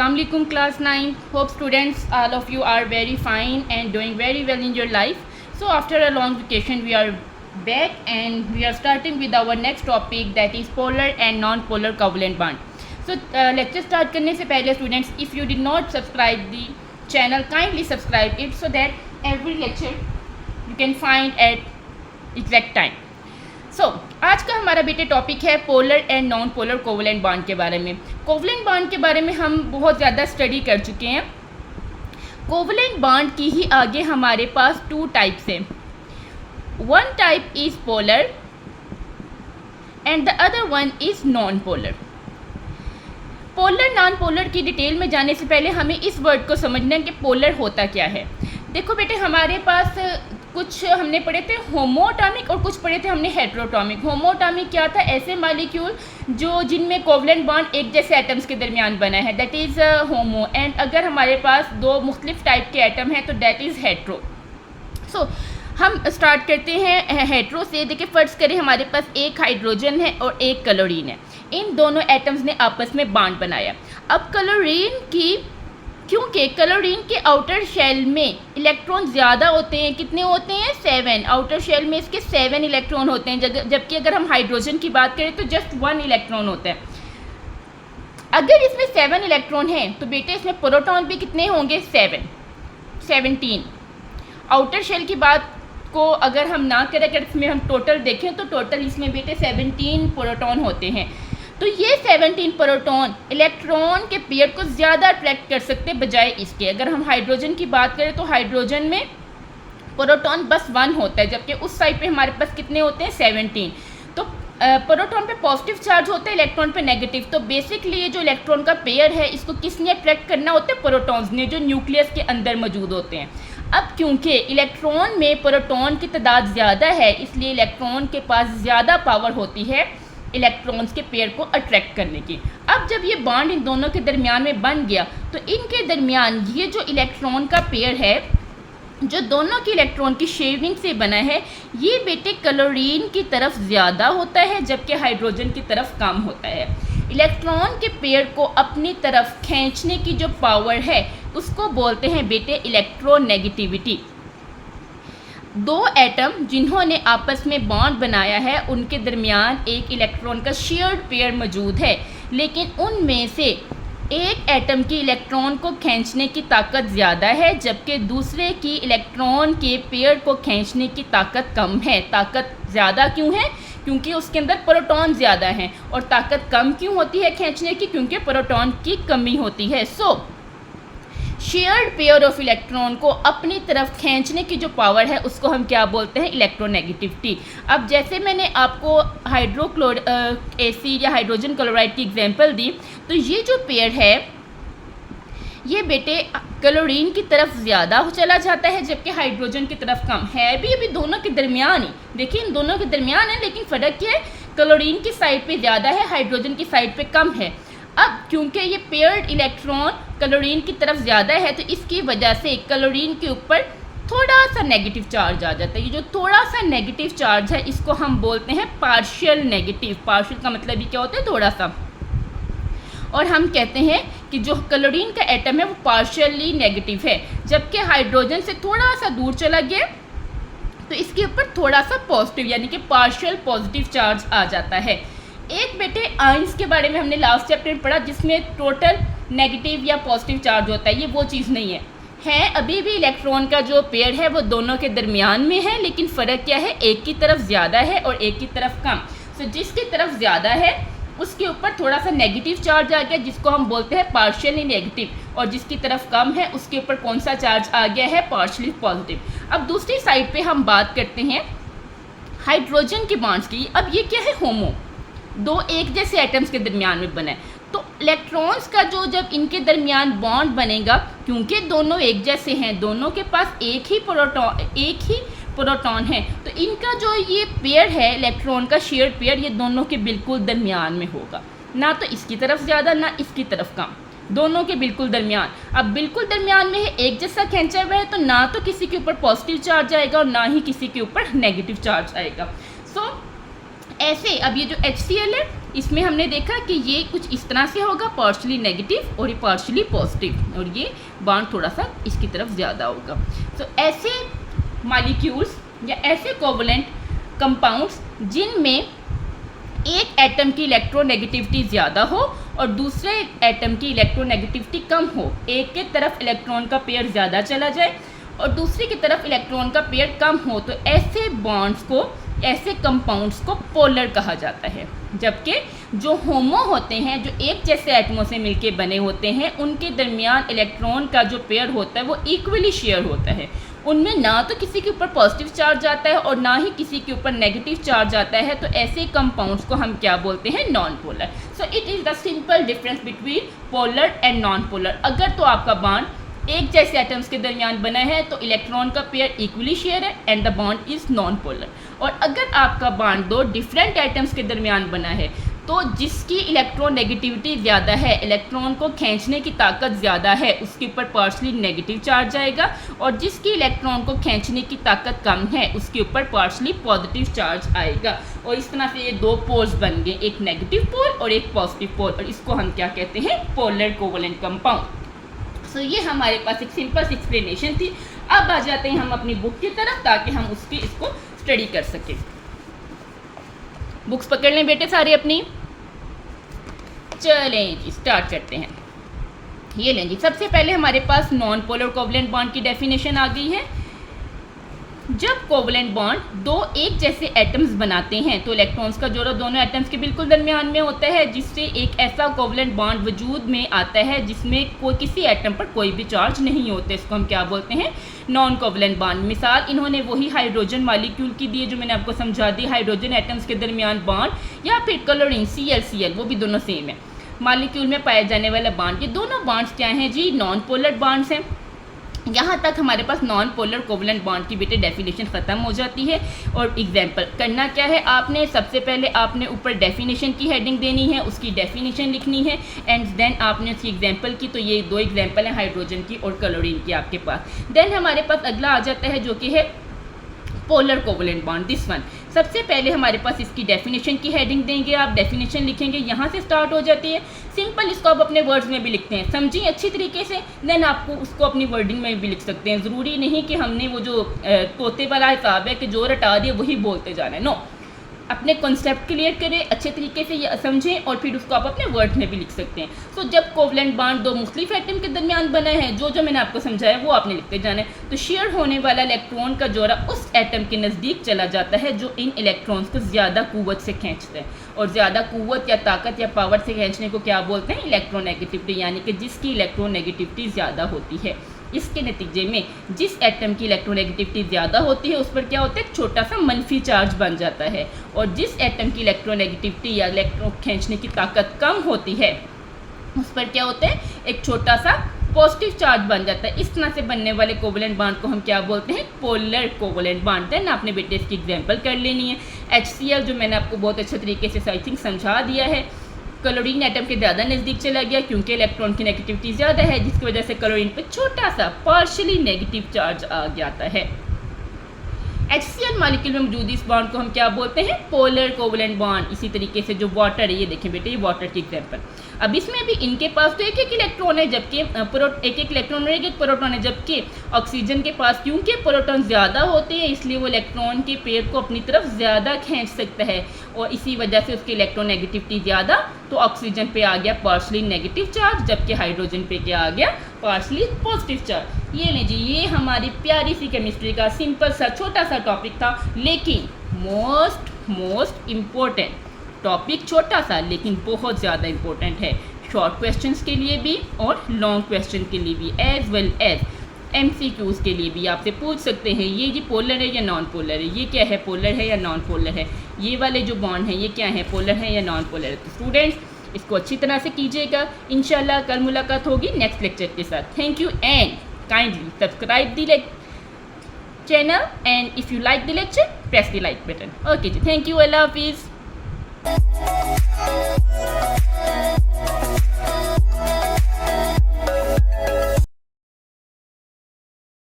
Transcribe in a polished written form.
Assalamualaikum class 9. Hope students all of you are very fine and doing very well in your life. So after a long vacation we are back and we are starting with our next topic, that is polar and non-polar covalent bond. So lecture start करने से पहले students, if you did not subscribe the channel, kindly subscribe it so that every lecture you can find at exact time. आज का हमारा बेटे topic है polar and non polar covalent bond के बारे में। कोवलेंट बॉन्ड के बारे में हम बहुत ज़्यादा स्टडी कर चुके हैं। कोवलेंट बॉन्ड की ही आगे हमारे पास टू टाइप्स हैं। One type is polar and the other one is non polar. Polar non polar की डिटेल में जाने से पहले हमें इस वर्ड को समझना है कि पोलर होता क्या है। देखो बेटे, हमारे पास कुछ हमने पढ़े थे होमोएटॉमिक और कुछ पढ़े थे हमने हेटेरोटॉमिक। होमोएटॉमिक क्या था? ऐसे मॉलिक्यूल जो जिनमें कोवलेंट बॉन्ड एक जैसे एटम्स के दरमियान बना है, दैट इज़ होमो। एंड अगर हमारे पास दो मुख्तलिफ टाइप के एटम हैं तो दैट इज़ हेट्रो। सो हम स्टार्ट करते हैं हेट्रो से। देखिए, फ़र्ज़ करें हमारे पास एक हाइड्रोजन है और एक क्लोरीन है। इन दोनों एटम्स ने आपस में बॉन्ड बनाया। अब क्लोरीन की, क्योंकि क्लोरीन के आउटर शेल में इलेक्ट्रॉन ज़्यादा होते हैं, कितने होते हैं? 7। आउटर शेल में इसके 7 इलेक्ट्रॉन होते हैं, जबकि अगर हम हाइड्रोजन की बात करें तो जस्ट 1 इलेक्ट्रॉन होता है। अगर इसमें 7 इलेक्ट्रॉन हैं तो बेटे इसमें प्रोटॉन भी कितने होंगे? 17। आउटर शेल की बात को अगर हम ना करें, अगर इसमें हम टोटल देखें तो टोटल इसमें बेटे 17 प्रोटॉन होते हैं। तो ये 17 प्रोटॉन इलेक्ट्रॉन के पेयर को ज़्यादा अट्रैक्ट कर सकते बजाय इसके। अगर हम हाइड्रोजन की बात करें तो हाइड्रोजन में प्रोटॉन बस 1 होता है, जबकि उस साइड पे हमारे पास कितने होते हैं? 17। तो प्रोटॉन पे पॉजिटिव चार्ज होता है, इलेक्ट्रॉन पे नेगेटिव। तो बेसिकली ये जो इलेक्ट्रॉन का पेयर है इसको किसने अट्रैक्ट करना होता है? प्रोटॉन्स ने, जो न्यूक्लियस के अंदर मौजूद होते हैं। अब क्योंकि इलेक्ट्रॉन में प्रोटॉन की तादाद ज़्यादा है, इसलिए इलेक्ट्रॉन के पास ज़्यादा पावर होती है इलेक्ट्रॉन्स के पेयर को अट्रैक्ट करने की। अब जब ये बॉन्ड इन दोनों के दरमियान में बन गया तो इनके दरमियान ये जो इलेक्ट्रॉन का पेयर है, जो दोनों की इलेक्ट्रॉन की शेयरिंग से बना है, ये बेटे क्लोरीन की तरफ ज़्यादा होता है जबकि हाइड्रोजन की तरफ कम होता है। इलेक्ट्रॉन के पेयर को अपनी तरफ खींचने की जो पावर है उसको बोलते हैं बेटे इलेक्ट्रोनेगेटिविटी। दो एटम जिन्होंने आपस में बॉन्ड बनाया है उनके दरमियान एक इलेक्ट्रॉन का शेयर्ड पेयर मौजूद है, लेकिन उनमें से एक एटम की इलेक्ट्रॉन को खींचने की ताकत ज़्यादा है जबकि दूसरे की इलेक्ट्रॉन के पेयर को खींचने की ताकत कम है। ताकत ज़्यादा क्यों है? क्योंकि उसके अंदर प्रोटॉन ज़्यादा हैं। और ताकत कम क्यों होती है खींचने की? क्योंकि प्रोटॉन की कमी होती है। सो शेयर्ड पेयर ऑफ इलेक्ट्रॉन को अपनी तरफ खींचने की जो पावर है उसको हम क्या बोलते हैं? इलेक्ट्रोनेगेटिविटी। अब जैसे मैंने आपको एसिड या हाइड्रोजन क्लोराइड की एग्जांपल दी, तो ये जो पेयर है ये बेटे क्लोरीन की तरफ ज़्यादा चला जाता है जबकि हाइड्रोजन की तरफ कम है। भी अभी दोनों के दरमियान ही, देखिए इन दोनों के दरमियान है, लेकिन फ़र्क क्या है? क्लोरीन की साइड पे ज़्यादा है, हाइड्रोजन की साइड पे कम है। अब क्योंकि ये पेयर्ड इलेक्ट्रॉन क्लोरीन की तरफ ज़्यादा है तो इसकी वजह से क्लोरीन के ऊपर थोड़ा सा नेगेटिव चार्ज आ जाता है। ये जो थोड़ा सा नेगेटिव चार्ज है इसको हम बोलते हैं पार्शियल नेगेटिव। पार्शियल का मतलब ही क्या होता है? थोड़ा सा। और हम कहते हैं कि जो क्लोरीन का एटम है वो पार्शियली नेगेटिव है, जबकि हाइड्रोजन से थोड़ा सा दूर चला गया तो इसके ऊपर थोड़ा सा पॉजिटिव यानी कि पार्शियल पॉजिटिव चार्ज आ जाता है। एक बेटे आयंस के बारे में हमने लास्ट चैप्टर में पढ़ा जिसमें टोटल नेगेटिव या पॉजिटिव चार्ज होता है। ये वो चीज़ नहीं है अभी भी इलेक्ट्रॉन का जो पेयर है वो दोनों के दरमियान में है, लेकिन फ़र्क क्या है? एक की तरफ ज़्यादा है और एक की तरफ कम। सो जिसकी तरफ ज़्यादा है उसके ऊपर थोड़ा सा नेगेटिव चार्ज आ गया जिसको हम बोलते हैं पार्शियली नेगेटिव, और जिसकी तरफ कम है उसके ऊपर कौन सा चार्ज आ गया है? Partially positive. अब दूसरी साइड पे हम बात करते हैं हाइड्रोजन के बॉन्ड्स की। अब ये क्या है? होमो, दो एक जैसे एटम्स के दरमियान में बना है। तो इलेक्ट्रॉन्स का जो जब इनके दरमियान बॉन्ड बनेगा, क्योंकि दोनों एक जैसे हैं, दोनों के पास एक ही प्रोटॉन है, तो इनका जो ये पेयर है इलेक्ट्रॉन का शेयर्ड पेयर, ये दोनों के बिल्कुल दरमियान में होगा। ना तो इसकी तरफ ज़्यादा ना इसकी तरफ कम, दोनों के बिल्कुल दरमियान। अब बिल्कुल दरमियान में है, एक जैसा खींचा हुआ है, तो ना तो किसी के ऊपर पॉजिटिव चार्ज आएगा और ना ही किसी के ऊपर नेगेटिव चार्ज आएगा। सो ऐसे अब ये जो HCl है इसमें हमने देखा कि ये कुछ इस तरह से होगा, पार्शली नेगेटिव और ये पार्शली पॉजिटिव, और ये बॉन्ड थोड़ा सा इसकी तरफ ज़्यादा होगा। तो ऐसे मॉलिक्यूल्स या ऐसे कोवलेंट कंपाउंड्स जिनमें एक एटम की इलेक्ट्रोनेगेटिविटी ज़्यादा हो और दूसरे एटम की इलेक्ट्रोनेगेटिविटी कम हो, एक के तरफ इलेक्ट्रॉन का पेयर ज़्यादा चला जाए और दूसरी की तरफ इलेक्ट्रॉन का पेयर कम हो, तो ऐसे बॉन्ड्स को, ऐसे कंपाउंड्स को पोलर कहा जाता है। जबकि जो होमो होते हैं, जो एक जैसे एटमों से मिलके बने होते हैं, उनके दरमियान इलेक्ट्रॉन का जो पेयर होता है वो इक्वली शेयर होता है। उनमें ना तो किसी के ऊपर पॉजिटिव चार्ज आता है और ना ही किसी के ऊपर नेगेटिव चार्ज आता है, तो ऐसे कंपाउंड्स को हम क्या बोलते हैं? Non polar. So it is the simple difference between polar and non polar. अगर तो आपका बॉन्ड एक जैसे एटम्स के दरमियान बना है तो इलेक्ट्रॉन का पेयर इक्वली शेयर है and the bond is non polar. और अगर आपका बॉन्ड दो डिफरेंट एटम्स के दरमियान बना है तो जिसकी इलेक्ट्रोनेगेटिविटी ज़्यादा है, इलेक्ट्रॉन को खींचने की ताकत ज़्यादा है, उसके ऊपर पार्शली नेगेटिव चार्ज आएगा, और जिसकी इलेक्ट्रॉन को खींचने की ताकत कम है उसके ऊपर पार्शली पॉजिटिव चार्ज आएगा। और इस तरह से ये दो पोल्स बन गए, एक नेगेटिव पोल और एक पॉजिटिव पोल, और इसको हम क्या कहते हैं? Polar covalent compound. सो ये हमारे पास एक सिंपल सी एक्सप्लेनेशन थी। अब आ जाते हैं हम अपनी बुक की तरफ ताकि हम इसको स्टडी कर सकें। बुक्स पकड़ लें बेटे सारे अपनी, चलें जी स्टार्ट करते हैं। ये लें जी, सबसे पहले हमारे पास नॉन पोलर कोवलेंट बॉन्ड की डेफिनेशन आ गई है। जब कोवलेंट बॉन्ड दो एक जैसे एटम्स बनाते हैं तो इलेक्ट्रॉन्स का जोड़ा दोनों एटम्स के बिल्कुल दरमियान में होता है, जिससे एक ऐसा कोवलेंट बॉन्ड वजूद में आता है जिसमें कोई किसी एटम पर कोई भी चार्ज नहीं होते। इसको हम क्या बोलते हैं? Non covalent bond. मिसाल इन्होंने वही हाइड्रोजन मॉलिक्यूल की दी है जो मैंने आपको समझा दी, हाइड्रोजन एटम्स के दरमियान बॉन्ड, या फिर क्लोरीन CL वो भी दोनों सेम है, मॉलिक्यूल में पाए जाने वाला बॉन्ड। ये दोनों बॉन्ड्स क्या हैं जी? नॉन पोलर बॉन्ड्स हैं। यहाँ तक हमारे पास नॉन पोलर कोवलेंट बॉन्ड की बेटे डेफिनेशन ख़त्म हो जाती है। और एग्जांपल करना क्या है आपने? सबसे पहले आपने ऊपर डेफिनेशन की हेडिंग देनी है, उसकी डेफिनेशन लिखनी है, एंड देन आपने उसकी एग्जांपल की। तो ये दो एग्जांपल हैं हाइड्रोजन की और क्लोरीन की आपके पास। देन हमारे पास अगला आ जाता है जो कि है polar covalent bond, this one. सबसे पहले हमारे पास इसकी डेफिनेशन की हेडिंग देंगे, आप डेफिनेशन लिखेंगे, यहाँ से स्टार्ट हो जाती है। सिंपल इसको आप अपने वर्ड्स में भी लिखते हैं, समझिए अच्छी तरीके से, देन आपको उसको अपनी वर्डिंग में भी लिख सकते हैं। ज़रूरी नहीं कि हमने वो जो तोते वाला हिसाब है कि जो रटा दिए वही बोलते जाना है, नो। अपने कॉन्सेप्ट क्लियर करें, अच्छे तरीके से ये समझें, और फिर उसको आप अपने वर्ड में भी लिख सकते हैं। सो जब कोवलेंट बॉन्ड दो मुख्तलिफ एटम के दरमियान बना है, जो मैंने आपको समझाया वो आपने लिखते जाना है। तो शेयर होने वाला इलेक्ट्रॉन का जोड़ा उस एटम के नज़दीक चला जाता है जो इन इलेक्ट्रॉन्स को ज़्यादा कुव्वत से खींचता है, और ज़्यादा कुव्वत या ताकत या पावर से खींचने को क्या बोलते हैं? इलेक्ट्रोनेगेटिविटी, यानी कि जिसकी इलेक्ट्रोनेगेटिविटी ज़्यादा होती है। इसके नतीजे में जिस एटम की इलेक्ट्रोनेगेटिविटी ज़्यादा होती है उस पर क्या होता है? एक छोटा सा मनफी चार्ज बन जाता है, और जिस एटम की इलेक्ट्रोनेगेटिविटी या इलेक्ट्रॉन खींचने की ताकत कम होती है उस पर क्या होता है? एक छोटा सा पॉजिटिव चार्ज बन जाता है। इस तरह से बनने वाले कोवलेंट बॉन्ड को हम क्या बोलते हैं? Polar covalent bond. देन आपने बेटे इसकी एग्जांपल कर लेनी है। HCl जो मैंने आपको बहुत अच्छे तरीके से आई थिंक समझा दिया है। क्लोरीन एटम के ज़्यादा नज़दीक चला गया क्योंकि इलेक्ट्रॉन की नेगेटिविटी ज़्यादा है, जिसकी वजह से क्लोरीन पे छोटा सा पार्शियली नेगेटिव चार्ज आ जाता है। HCl मॉलिक्यूल में मौजूद इस बॉन्ड को हम क्या बोलते हैं? Polar covalent bond. इसी तरीके से जो वाटर है, ये देखें बेटे, ये वाटर की एग्जांपल। अब इसमें भी इनके पास तो एक एक इलेक्ट्रॉन है, जबकि एक एक इलेक्ट्रॉन और एक एक प्रोटॉन है, जबकि ऑक्सीजन के पास क्योंकि प्रोटॉन ज़्यादा होते हैं इसलिए वो इलेक्ट्रॉन के पेयर को अपनी तरफ ज़्यादा खींच सकता है, और इसी वजह से उसकी इलेक्ट्रोनेगेटिविटी ज़्यादा, तो ऑक्सीजन पे आ गया पार्शली नेगेटिव चार्ज, जबकि हाइड्रोजन पे क्या आ गया? Partially positive charge. ये लीजिए, ये हमारी प्यारी सी केमिस्ट्री का सिंपल सा छोटा सा टॉपिक था, लेकिन मोस्ट इम्पोर्टेंट टॉपिक। छोटा सा लेकिन बहुत ज़्यादा इम्पोर्टेंट है, शॉर्ट क्वेश्चंस के लिए भी और लॉन्ग क्वेश्चन के लिए भी, एज वेल एज MCQs के लिए भी आपसे पूछ सकते हैं ये जी पोलर है या नॉन पोलर है, ये क्या है? पोलर है या नॉन पोलर है? ये वाले जो बॉन्ड हैं ये क्या है? पोलर है या नॉन पोलर है? तो स्टूडेंट्स इसको अच्छी तरह से कीजिएगा। इंशाल्लाह कल मुलाकात होगी नेक्स्ट लेक्चर के साथ। Thank you and kindly subscribe the channel, and if you like the lecture press the like button. Okay ji, thank you, Allah Hafiz.